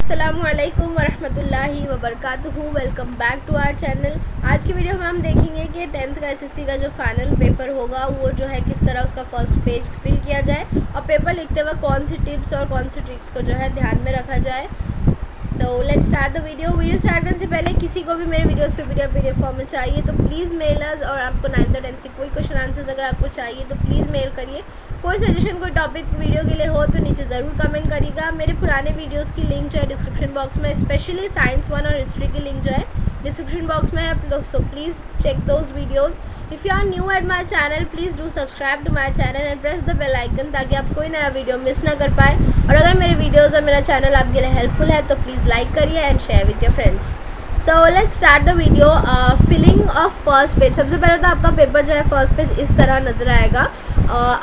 अस्सलामुअलैकुम वरहमतुल्लाहि वबरकातुहू। Welcome back to our channel. आज की वीडियो में हम देखेंगे कि 10th का एसएससी का जो फाइनल पेपर होगा वो जो है किस तरह उसका फर्स्ट पेज फिल किया जाए और पेपर लिखते वक्त कौन सी टिप्स और कौन सी ट्रिक्स को जो है ध्यान में रखा जाए। सो let's start the video start करने से पहले किसी को भी मेरे वीडियोस पे PDF फॉर्म में चाहिए तो प्लीज़ मेल अस, और आपको 9th और 10th के कोई क्वेश्चन आंसर्स अगर आपको चाहिए तो प्लीज़ मेल करिए। कोई सजेशन कोई टॉपिक वीडियो के लिए हो तो नीचे ज़रूर कमेंट करिएगा। मेरे पुराने वीडियोस की लिंक जो है डिस्क्रिप्शन बॉक्स में, स्पेशली साइंस 1 और हिस्ट्री की लिंक जो है डिस्क्रिप्शन बॉक्स में है, so please check those videos. If you are new at my channel please do subscribe to my channel and press the bell icon ताकि आप कोई नया वीडियो मिस ना कर पाए। और अगर मेरे वीडियोज़ और मेरा चैनल आपके लिए हेल्पफुल है तो प्लीज़ लाइक करिए and share with your friends. So let's start the video. Filling of first page. सबसे पहले तो आपका पेपर जो है फर्स्ट पेज इस तरह नजर आएगा।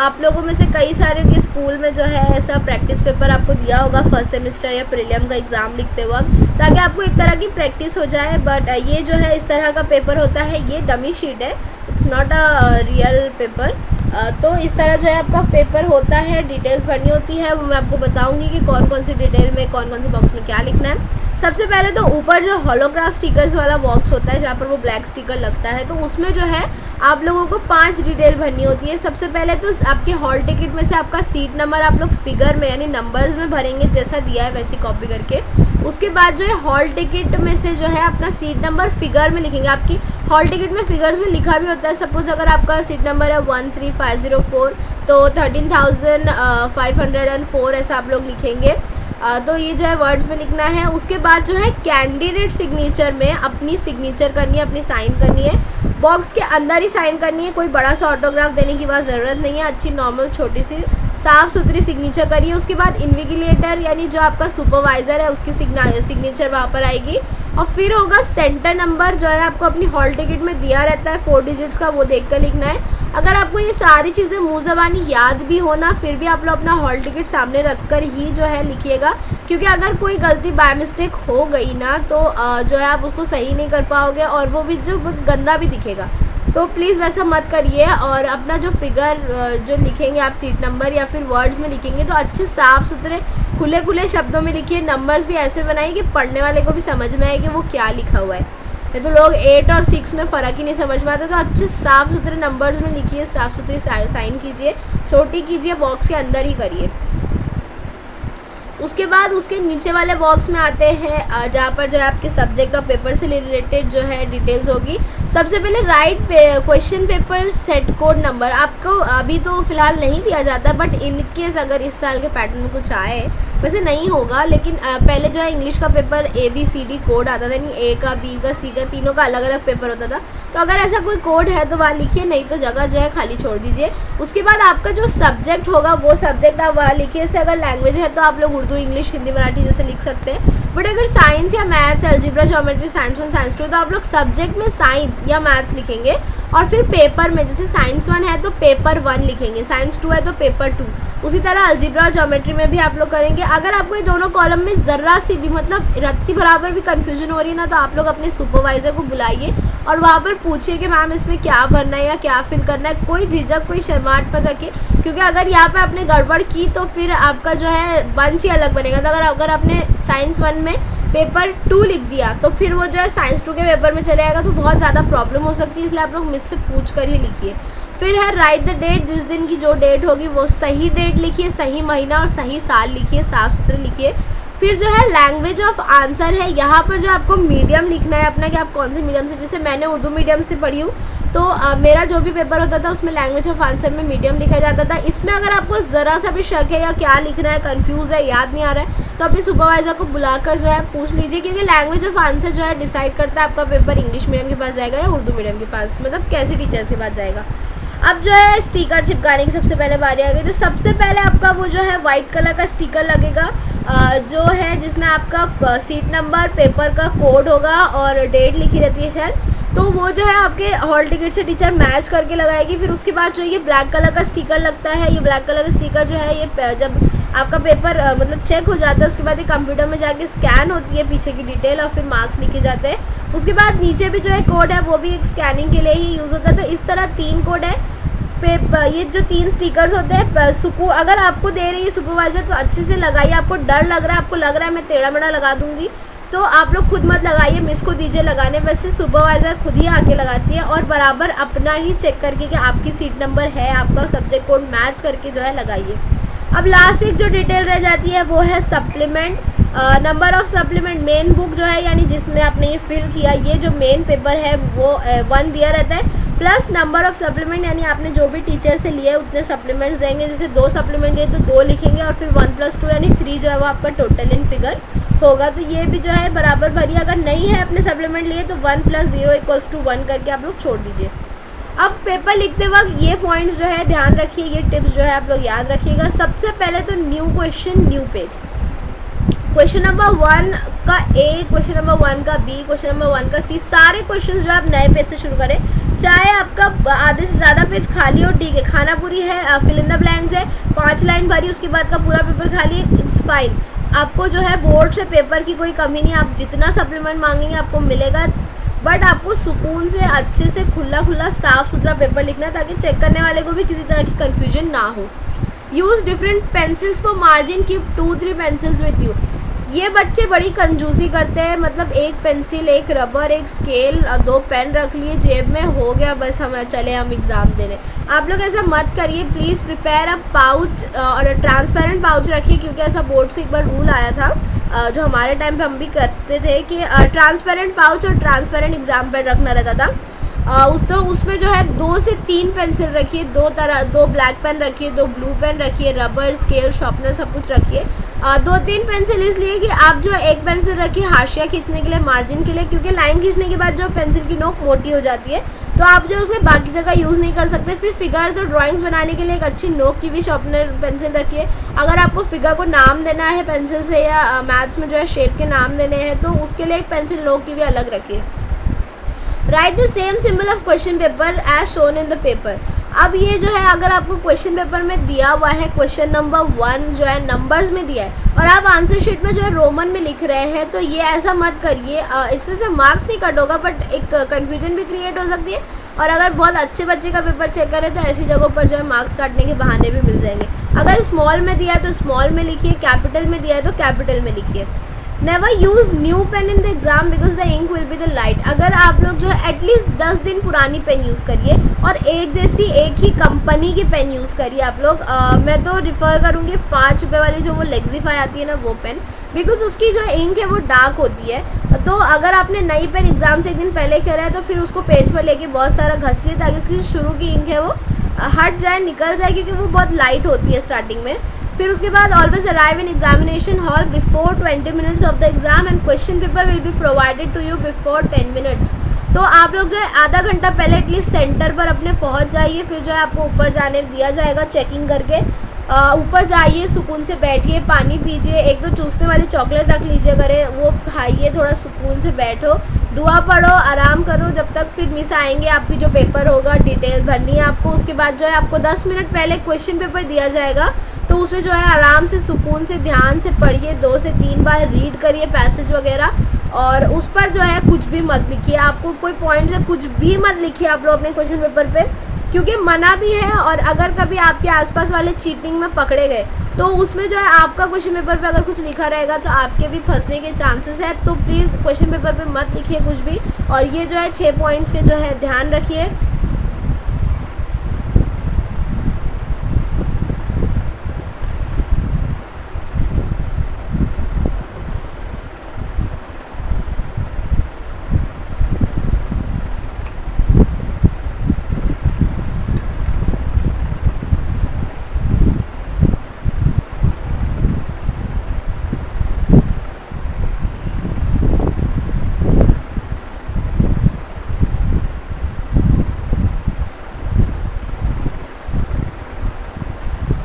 आप लोगों में से कई सारे के स्कूल में जो है ऐसा प्रैक्टिस पेपर आपको दिया होगा फर्स्ट सेमेस्टर या प्रीलिम का एग्जाम लिखते वक्त, ताकि आपको एक तरह की प्रैक्टिस हो जाए। बट ये जो है इस तरह का पेपर होता है, ये डमी शीट है, it's not a real paper. तो इस तरह जो है आपका पेपर होता है। डिटेल्स भरनी होती है, वो मैं आपको बताऊंगी कि कौन कौन सी डिटेल में कौन कौन सी बॉक्स में क्या लिखना है। सबसे पहले तो ऊपर जो होलोग्राफ स्टिकर्स वाला बॉक्स होता है जहाँ पर वो ब्लैक स्टिकर लगता है, तो उसमें जो है आप लोगों को 5 डिटेल भरनी होती है। सबसे पहले तो आपके हॉल टिकट में से आपका सीट नंबर आप लोग फिगर में यानी नंबर्स में भरेंगे, जैसा दिया है वैसी कॉपी करके। उसके बाद जो है हॉल टिकट में से जो है अपना सीट नंबर फिगर में लिखेंगे। आपकी हॉल टिकट में फिगर्स में लिखा भी होता है। सपोज अगर आपका सीट नंबर है 13504 तो 13,504 ऐसा आप लोग लिखेंगे। तो ये जो है वर्ड्स में लिखना है। उसके बाद जो है कैंडिडेट सिग्नेचर में अपनी सिग्नेचर करनी है, अपनी साइन करनी है। बॉक्स के अंदर ही साइन करनी है, कोई बड़ा सा ऑटोग्राफ देने की बात ज़रूरत नहीं है। अच्छी नॉर्मल छोटी सी साफ सुथरी सिग्नेचर करिए। उसके बाद इन्विजिलेटर यानी जो आपका सुपरवाइजर है उसकी सिग्नेचर वहाँ पर आएगी। और फिर होगा सेंटर नंबर, जो है आपको अपनी हॉल टिकट में दिया रहता है 4 डिजिट्स का, वो देख कर लिखना है। अगर आपको ये सारी चीज़ें मुँह ज़बानी याद भी होना फिर भी आप लोग अपना हॉल टिकट सामने रख कर ही जो है लिखिएगा, क्योंकि अगर कोई गलती बाय मिस्टेक हो गई ना तो जो है आप उसको सही नहीं कर पाओगे और वो भी जो बहुत गंदा भी दिखेगा। तो प्लीज़ वैसा मत करिए। और अपना जो फिगर जो लिखेंगे आप सीट नंबर या फिर वर्ड्स में लिखेंगे तो अच्छे साफ सुथरे खुले खुले शब्दों में लिखिए। नंबर्स भी ऐसे बनाइए कि पढ़ने वाले को भी समझ में आए कि वो क्या लिखा हुआ है। तो लोग 8 और 6 में फ़र्क ही नहीं समझ में आता। तो अच्छे साफ सुथरे नंबर्स में लिखिए, साफ सुथरी साइन कीजिए, छोटी कीजिए, बॉक्स के अंदर ही करिए। उसके बाद उसके नीचे वाले बॉक्स में आते हैं जहाँ पर जो है आपके सब्जेक्ट और पेपर से रिलेटेड जो है डिटेल्स होगी। सबसे पहले right question paper set code number. आपको अभी तो फिलहाल नहीं दिया जाता, बट इन केस अगर इस साल के पैटर्न में कुछ आए, वैसे नहीं होगा, लेकिन पहले जो है इंग्लिश का पेपर ABCD कोड आता था, यानी A का, B का, C का, तीनों का अलग अलग पेपर होता था। तो अगर ऐसा कोई कोड है तो वहाँ लिखिए, नहीं तो जगह जो है खाली छोड़ दीजिए। उसके बाद आपका जो सब्जेक्ट होगा वो सब्जेक्ट आप वहाँ लिखिए। जैसे अगर लैंग्वेज है तो आप लोग उर्दू, इंग्लिश, हिंदी, मराठी जैसे लिख सकते हैं। बट अगर साइंस या maths, algebra, geometry, science 1, science 2 तो आप लोग सब्जेक्ट में साइंस या मैथ्स लिखेंगे। और फिर पेपर में जैसे साइंस 1 है तो पेपर 1 लिखेंगे, साइंस 2 है तो पेपर 2। उसी तरह अलजेब्रा और ज्योमेट्री में भी आप लोग करेंगे। अगर आपको ये दोनों कॉलम में ज़रा सी भी मतलब रत्ती बराबर भी कन्फ्यूजन हो रही है ना, तो आप लोग अपने सुपरवाइजर को बुलाइए और वहाँ पर पूछिए कि मैम इसमें क्या भरना है या क्या फिल करना है। कोई झिझक, कोई शर्माहट मत रखिए, क्योंकि अगर यहाँ पे आपने गड़बड़ की तो फिर आपका जो है बंच ही अलग बनेगा। तो अगर आपने साइंस 1 में पेपर 2 लिख दिया तो फिर वो जो है साइंस 2 के पेपर में चले आएगा, तो बहुत ज़्यादा प्रॉब्लम हो सकती है। इसलिए आप लोग मुझसे पूछ कर ही लिखिए। फिर है राइट द डेट, जिस दिन की जो डेट होगी वो सही डेट लिखिए, सही महीना और सही साल लिखिए, साफ सुथरे लिखिए। फिर जो है लैंग्वेज ऑफ आंसर है, यहाँ पर जो आपको मीडियम लिखना है अपना, कि आप कौन से मीडियम से। जैसे मैंने उर्दू मीडियम से पढ़ी हूँ तो मेरा जो भी पेपर होता था उसमें लैंग्वेज ऑफ आंसर में मीडियम लिखा जाता था। इसमें अगर आपको ज़रा सा भी शक है या क्या लिखना है, कंफ्यूज है, याद नहीं आ रहा है, तो अपने सुपरवाइजर को बुलाकर जो है पूछ लीजिए, क्योंकि लैंग्वेज ऑफ आंसर जो है डिसाइड करता है आपका पेपर इंग्लिश मीडियम के पास जाएगा या उर्दू मीडियम के पास, मतलब कैसे टीचर्स के पास जाएगा। अब जो है स्टिकर चिपकाने की सबसे पहले बारी आ गई। तो सबसे पहले आपका वो जो है वाइट कलर का स्टिकर लगेगा जो है जिसमें आपका सीट नंबर, पेपर का कोड होगा और डेट लिखी रहती है शायद। तो वो जो है आपके हॉल टिकट से टीचर मैच करके लगाएगी। फिर उसके बाद जो ये ब्लैक कलर का स्टिकर लगता है, ये ब्लैक कलर का स्टिकर जो है ये जब आपका पेपर मतलब चेक हो जाता है उसके बाद ये कंप्यूटर में जाके स्कैन होती है पीछे की डिटेल और फिर मार्क्स लिखे जाते हैं। उसके बाद नीचे भी जो है कोड है वो भी एक स्कैनिंग के लिए ही यूज़ होता है। तो इस तरह 3 कोड है, पेपर, ये जो 3 स्टिकर्स होते हैं, अगर आपको दे रही है सुपरवाइजर तो अच्छे से लगाइए। आपको डर लग रहा है, आपको लग रहा है मैं टेढ़ा मेढ़ा लगा दूंगी, तो आप लोग खुद मत लगाइए, मिस को दीजिए लगाने। वैसे सुपरवाइजर खुद ही आके लगाती है और बराबर अपना ही चेक करके कि आपकी सीट नंबर है, आपका सब्जेक्ट कोड मैच करके जो है लगाइए। अब लास्ट एक जो डिटेल रह जाती है वो है supplement, number of supplement. Main book जो है यानी जिसमें आपने ये फिल किया, ये जो मेन पेपर है वो 1 दिया रहता है, प्लस नंबर ऑफ सप्लीमेंट यानी आपने जो भी टीचर से लिए उतने सप्लीमेंट्स देंगे। जैसे 2 सप्लीमेंट दिए तो 2 लिखेंगे और फिर 1+2 यानी 3 जो है वो आपका टोटल इन फिगर होगा। तो ये भी जो है बराबर भरिए। अगर नहीं है अपने सप्लीमेंट लिए तो 1 + 0 = 1 करके आप लोग छोड़ दीजिए। अब पेपर लिखते वक्त ये पॉइंट्स जो है ध्यान रखिए, ये टिप्स जो है आप लोग याद रखिएगा। सबसे पहले तो new question new page, question number 1 का A, क्वेश्चन नंबर 1 का B, क्वेश्चन नंबर 1 का C, सारे क्वेश्चन जो आप नए पेज से शुरू करें। चाहे आपका आधे से ज़्यादा पेज खाली हो, ठीक है, खानापुरी है, फिल इन द ब्लैंक्स है, 5 लाइन भरी, उसके बाद का पूरा पेपर खाली है, इट्स फाइन। आपको जो है बोर्ड से पेपर की कोई कमी नहीं, आप जितना सप्लीमेंट मांगेंगे आपको मिलेगा, बट आपको सुकून से अच्छे से खुला साफ सुथरा पेपर लिखना है ताकि चेक करने वाले को भी किसी तरह की कंफ्यूजन ना हो। Use different pencils for margin, keep 2-3 pencils with you. ये बच्चे बड़ी कंजूसी करते हैं, मतलब 1 पेंसिल, 1 रबर, 1 स्केल, 2 पेन रख लिए जेब में, हो गया बस, हम चले हम एग्जाम देने। आप लोग ऐसा मत करिए प्लीज़। प्रिपेयर अ पाउच और ट्रांसपेरेंट पाउच रखिए, क्योंकि ऐसा बोर्ड से एक बार रूल आया था जो हमारे टाइम पे हम भी करते थे कि ट्रांसपेरेंट पाउच और ट्रांसपेरेंट एग्जाम पेन रखना रहता था। उसमें जो है 2 से 3 पेंसिल रखिए, 2 ब्लैक पेन रखिए, 2 ब्लू पेन रखिए, रबर, स्केल, शार्पनर सब कुछ रखिए। 2-3 पेंसिल इसलिए कि आप जो 1 पेंसिल रखिए हाशिया खींचने के लिए, मार्जिन के लिए, क्योंकि लाइन खींचने के बाद जो पेंसिल की नोक मोटी हो जाती है तो आप जो उसे बाकी जगह यूज़ नहीं कर सकते। फिर फिगर्स और ड्राइंग्स बनाने के लिए एक अच्छी नोक की भी शार्पनर पेंसिल रखिए। अगर आपको फिगर को नाम देना है पेंसिल से या मैथ्स में जो है शेप के नाम देने हैं तो उसके लिए एक पेंसिल नोक की भी अलग रखिए। Write the same symbol of question paper as shown in the paper. अब ये जो है अगर आपको क्वेश्चन पेपर में दिया हुआ है, क्वेश्चन नंबर 1 जो है नंबर्स में दिया है और आप आंसर शीट में जो है रोमन में लिख रहे हैं, तो ये ऐसा मत करिए, इससे से मार्क्स नहीं कट होगा बट एक कंफ्यूजन भी क्रिएट हो सकती है। और अगर बहुत अच्छे बच्चे का पेपर चेक करें तो ऐसी जगहों पर जो है मार्क्स काटने के बहाने भी मिल जाएंगे। अगर स्मॉल में दिया है तो स्मॉल में लिखिए, कैपिटल में दिया है तो कैपिटल में लिखिए। Never use new pen in the exam because the ink will be the light. अगर आप लोग जो है एटलीस्ट 10 दिन पुरानी पेन यूज़ करिए और एक जैसी एक ही कंपनी की पेन यूज़ करिए आप लोग। मैं तो रिफ़र करूँगी 5 रुपये वाली जो वो लेक्सिफाई आती है ना वो पेन, बिकॉज उसकी जो इंक है वो डार्क होती है। तो अगर आपने नई पेन एग्जाम से एक दिन पहले करा है तो फिर उसको पेज पर लेके बहुत सारा घसिए ताकि उसकी शुरू की इंक है वो हट जाए, निकल जाए, क्योंकि वो बहुत लाइट होती है स्टार्टिंग में। फिर उसके बाद always arrive in examination hall before 20 minutes of the exam and question paper will be provided to you before 10 minutes. तो आप लोग जो है आधा घंटा पहले एटलीस्ट सेंटर पर अपने पहुंच जाइए। फिर जो है आपको ऊपर जाने दिया जाएगा चेकिंग करके। ऊपर जाइए, सुकून से बैठिए, पानी पीजिए, 1-2 चूसने वाली चॉकलेट रख लीजिए, करे वो खाइए, थोड़ा सुकून से बैठो, दुआ पढ़ो, आराम करो जब तक फिर मिस आएंगे। आपकी जो पेपर होगा डिटेल भरनी है आपको। उसके बाद जो है आपको 10 मिनट पहले क्वेश्चन पेपर दिया जाएगा, तो उसे जो है आराम से सुकून से ध्यान से पढ़िए, 2 से 3 बार रीड करिए पैसेज वगैरह, और उस पर जो है कुछ भी मत लिखिए। आपको कोई पॉइंट से कुछ भी मत लिखिए आप लोग अपने क्वेश्चन पेपर पे, क्योंकि मना भी है। और अगर कभी आपके आसपास वाले चीटिंग में पकड़े गए तो उसमें जो है आपका क्वेश्चन पेपर पे अगर कुछ लिखा रहेगा तो आपके भी फंसने के चांसेस है। तो प्लीज़ क्वेश्चन पेपर पे मत लिखिए कुछ भी। और ये जो है 6 पॉइंट्स के जो है ध्यान रखिए।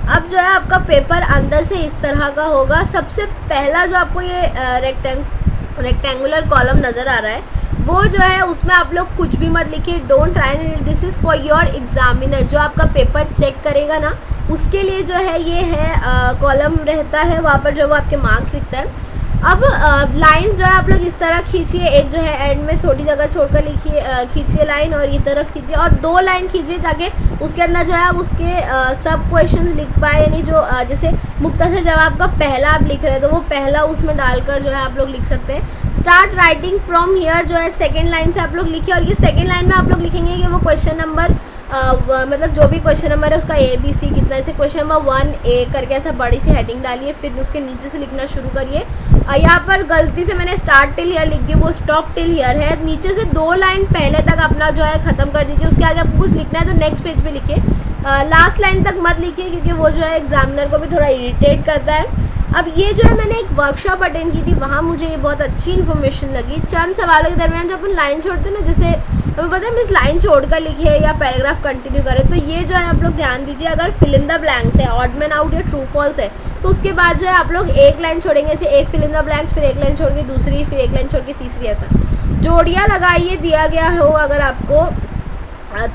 अब जो है आपका पेपर अंदर से इस तरह का होगा। सबसे पहला जो आपको ये रेक्टेंगुलर कॉलम नज़र आ रहा है वो जो है उसमें आप लोग कुछ भी मत लिखिए। Don't try, this is for your examiner, जो आपका पेपर चेक करेगा ना उसके लिए जो है ये है कॉलम रहता है, वहाँ पर जो वो आपके मार्क्स लिखता है। अब लाइंस जो है आप लोग इस तरह खींचिए, एक जो है एंड में थोड़ी जगह छोड़कर लिखिए, खींचिए लाइन और ये तरफ खींचिए और 2 लाइन खींचिए ताकि उसके अंदर जो है आप उसके सब क्वेश्चंस लिख पाए, यानी जो जैसे मुख्तसर जवाब का पहला आप लिख रहे हैं तो वो पहला उसमें डालकर जो है आप लोग लिख सकते हैं। स्टार्ट राइटिंग फ्रॉम हियर जो है सेकेंड लाइन से आप लोग लिखिए और ये सेकेंड लाइन में आप लोग लिखेंगे कि वो क्वेश्चन नंबर मतलब जो भी क्वेश्चन नंबर है उसका ABC कितना, जैसे क्वेश्चन नंबर 1A करके ऐसा बड़ी सी हेडिंग डालिए, फिर उसके नीचे से लिखना शुरू करिए। यहाँ पर गलती से मैंने स्टार्ट टिल हियर लिख दी, वो स्टॉप टिल हियर है। नीचे से 2 लाइन पहले तक अपना जो है खत्म कर दीजिए, उसके आगे आपको कुछ लिखना है तो नेक्स्ट पेज पे लिखिए। लास्ट लाइन तक मत लिखिए क्योंकि वो जो है एग्जामिनर को भी थोड़ा इरिटेट करता है। अब ये जो है मैंने एक वर्कशॉप अटेंड की थी, वहाँ मुझे ये बहुत अच्छी इन्फॉर्मेशन लगी। चंद सवालों के दरमियान जो अपन लाइन छोड़ते हैं ना, जैसे हमें पता है मिस लाइन छोड़कर लिखिए या पैराग्राफ कंटिन्यू करें, तो ये जो है आप लोग ध्यान दीजिए, अगर फिल इन द ब्लैंक्स है, ऑड मैन आउट या ट्रू फॉल्स है, तो उसके बाद जो है आप लोग एक लाइन छोड़ेंगे, जैसे एक फिल इन द ब्लैंक्स, फिर एक लाइन छोड़ के दूसरी, फिर एक लाइन छोड़ के तीसरी, ऐसा जोड़ियाँ लगाइए दिया गया हो अगर आपको,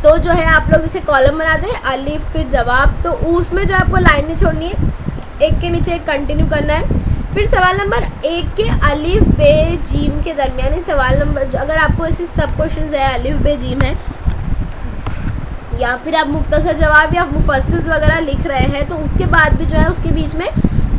तो जो है आप लोग इसे कॉलम बना दें, अलिफ फिर जवाब, तो उसमें जो आपको लाइन नहीं छोड़नी है, एक के नीचे एक कंटिन्यू करना है। फिर सवाल नंबर 1 के अलिफ बे जीम के दरमियान सवाल नंबर, अगर आपको ऐसे सब क्वेश्चन है अलिफ बे जीम है या फिर आप मुख्तसर जवाब या मुफस्सिल वगैरह लिख रहे हैं, तो उसके बाद भी जो है उसके बीच में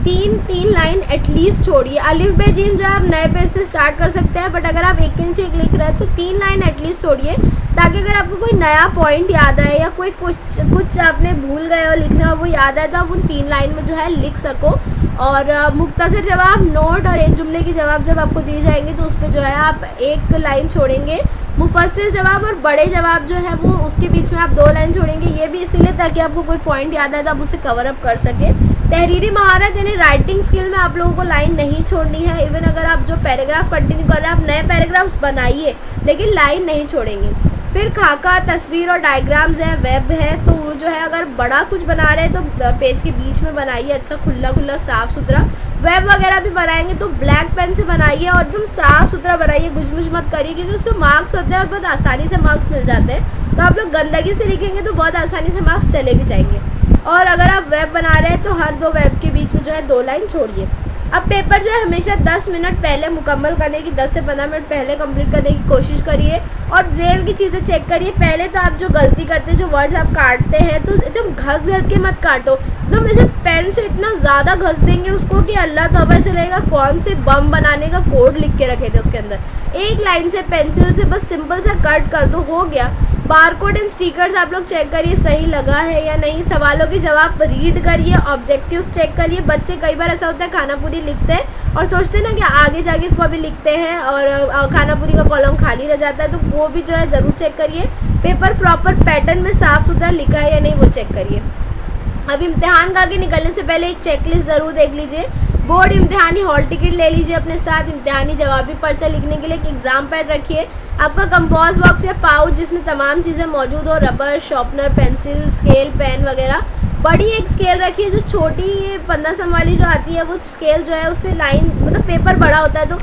3 लाइन एटलीस्ट छोड़िए। अलिफ बे जीम जो है आप नए पेज से स्टार्ट कर सकते हैं, बट अगर आप एक के नीचे एक लिख रहे हैं तो 3 लाइन एटलीस्ट छोड़िए, ताकि अगर आपको कोई नया पॉइंट याद आए या कोई कुछ आपने भूल गए हो लिखना, वो याद आए तो आप उन 3 लाइन में जो है लिख सको। और मुख्तसर जवाब, नोट और एक जुमले की जवाब जब आपको दिए जाएंगे तो उस पर जो है आप 1 लाइन छोड़ेंगे। मुफस्सिल जवाब और बड़े जवाब जो है वो उसके बीच में आप 2 लाइन छोड़ेंगे, ये भी इसीलिए ताकि आपको कोई पॉइंट याद आए तो आप उसे कवर अप कर सके। तहरीरी महारत यानी राइटिंग स्किल में आप लोगों को लाइन नहीं छोड़नी है। इवन अगर आप जो पैराग्राफ कंटिन्यू कर रहे हैं, आप नए पैराग्राफ्स बनाइए लेकिन लाइन नहीं छोड़ेंगे। फिर खाका, तस्वीर और डायग्राम्स है, वेब है, तो वो जो है अगर बड़ा कुछ बना रहे हैं तो पेज के बीच में बनाइए, अच्छा खुला साफ सुथरा। वेब वगैरह भी बनाएंगे तो ब्लैक पेन से बनाइए और एकदम साफ सुथरा बनाइए, गुजमुज मत करिए, क्योंकि उसमें मार्क्स होते हैं और बहुत आसानी से मार्क्स मिल जाते हैं। तो आप लोग गंदगी से लिखेंगे तो बहुत आसानी से मार्क्स चले भी जाएंगे। और अगर आप वेब बना रहे हैं तो हर 2 वेब के बीच में जो है 2 लाइन छोड़िए। अब पेपर जो है हमेशा 10 मिनट पहले मुकम्मल करने की, 10 से 15 मिनट पहले कंप्लीट करने की कोशिश करिए और जेल की चीज़ें चेक करिए। पहले तो आप जो गलती करते हैं, जो वर्ड्स आप काटते हैं, तो एकदम घस के मत काटो, एकदम ऐसे पेन से इतना ज़्यादा घस देंगे उसको कि अल्लाह तौबा से लगेगा कौन से बम बनाने का कोड लिख के रखे थे उसके अंदर। एक लाइन से पेंसिल से बस सिंपल सा कट कर दो, हो गया। बारकोड एंड स्टिकर्स आप लोग चेक करिए सही लगा है या नहीं। सवालों के जवाब रीड करिए, ऑब्जेक्टिव्स चेक करिए। बच्चे कई बार ऐसा होता है खाना पूरी लिखते हैं और सोचते हैं ना कि आगे जाके इसको भी लिखते हैं और खाना पूरी का कॉलम खाली रह जाता है, तो वो भी जो है ज़रूर चेक करिए। पेपर प्रॉपर पैटर्न में साफ सुथरा लिखा है या नहीं वो चेक करिए। अब इम्तिहान का आगे निकलने से पहले एक चेकलिस्ट ज़रूर देख लीजिए। बोर्ड इम्तिहानी हॉल टिकट ले लीजिए अपने साथ। इम्तिहानी जवाबी पर्चा लिखने के लिए एक एग्जाम पैड रखिए। आपका कंपोज बॉक्स या पाउच जिसमें तमाम चीज़ें मौजूद हो, rubber, sharpener, pencil, scale, pen वगैरह। बड़ी एक स्केल रखिए, जो छोटी ये 15 सम वाली जो आती है वो स्केल जो है उससे लाइन, मतलब पेपर बड़ा होता है तो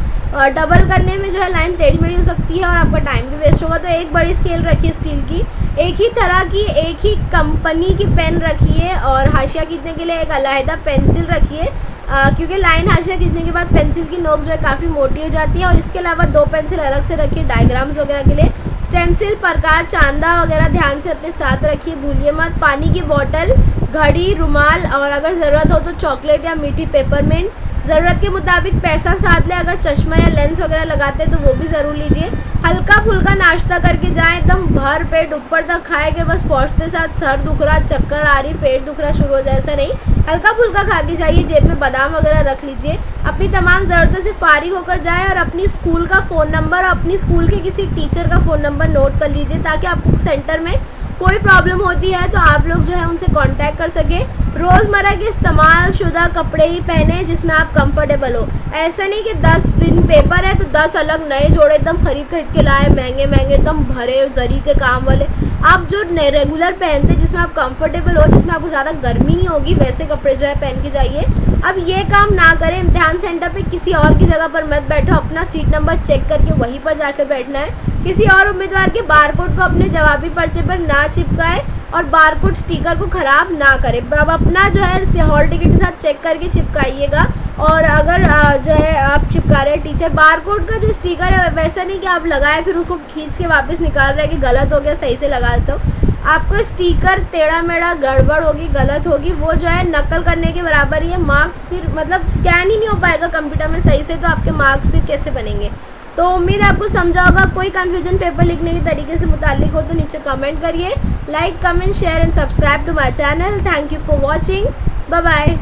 डबल करने में जो है लाइन टेढ़ी मेढ़ी हो सकती है और आपका टाइम भी वेस्ट होगा। तो एक बड़ी स्केल रखिए स्टील की। एक ही तरह की, एक ही कंपनी की पेन रखिए और हाशिया खींचने के लिए एक अलहदा पेंसिल रखिए, क्योंकि लाइन हाशिया खींचने के बाद पेंसिल की नोक जो है काफ़ी मोटी हो जाती है। और इसके अलावा 2 पेंसिल अलग से रखिए डायग्राम्स वगैरह के लिए। स्टेंसिल, प्रकार, चांदा वगैरह ध्यान से अपने साथ रखिए, भूलिए मत। पानी की बोतल, घड़ी, रुमाल और अगर ज़रूरत हो तो चॉकलेट या मीठी पेपरमिंट। ज़रूरत के मुताबिक पैसा साथ लें, अगर चश्मा या लेंस वगैरह लगाते हैं तो वो भी ज़रूर लीजिए। हल्का फुल्का नाश्ता करके जाएं, एकदम भर पेट ऊपर तक खाए के बस पहुंचते साथ सर दुख रहा, चक्कर आ रही, पेट दुख रहा शुरू हो जाए, ऐसा नहीं। हल्का फुल्का खा के जाइए, जेब में बादाम वगैरह रख लीजिए। अपनी तमाम ज़रूरतों से फारिग होकर जाए और अपनी स्कूल का फ़ोन नंबर और अपनी स्कूल के किसी टीचर का फ़ोन नंबर नोट कर लीजिए, ताकि आपको सेंटर में कोई प्रॉब्लम होती है तो आप लोग जो है उनसे कांटेक्ट कर सके। रोज़मर्रा के इस्तेमाल शुदा कपड़े ही पहने जिसमें आप कंफर्टेबल हो। ऐसा नहीं कि 10 दिन पेपर है तो 10 अलग नए जोड़े एकदम खरीद के लाए, महंगे महंगे एकदम भरे जरी के काम वाले। आप जो रेगुलर पहनते जिसमें आप कंफर्टेबल हो, जिसमें आपको ज़्यादा गर्मी नहीं होगी, वैसे कपड़े जो है पहन के जाइए। अब ये काम ना करें, इम्तिहान सेंटर पे किसी और की जगह पर मत बैठो, अपना सीट नंबर चेक करके वहीं पर जाकर बैठना है। किसी और उम्मीदवार के बारकोड को अपने जवाबी पर्चे पर ना चिपकाए और बारकोड स्टिकर को खराब ना करे। अब अपना जो है हॉल टिकट के साथ चेक करके चिपकाइएगा। और अगर जो है आप चिपका रहे हैं टीचर, बारकोड का जो स्टिकर है वैसा नहीं कि आप लगाए फिर उसको खींच के वापस निकाल रहे हैं कि गलत हो गया, सही से लगा दो। आपका स्टिकर टेढ़ा मेढ़ा गड़बड़ होगी, गलत होगी, वो जो है नकल करने के बराबर ही है। मार्क्स फिर मतलब स्कैन ही नहीं हो पाएगा कंप्यूटर में सही से, तो आपके मार्क्स फिर कैसे बनेंगे। तो उम्मीद है आपको समझा होगा। कोई कंफ्यूजन पेपर लिखने के तरीके से मुतालिक हो तो नीचे कमेंट करिए। Like, comment, share and subscribe to my channel. Thank you for watching. Bye bye.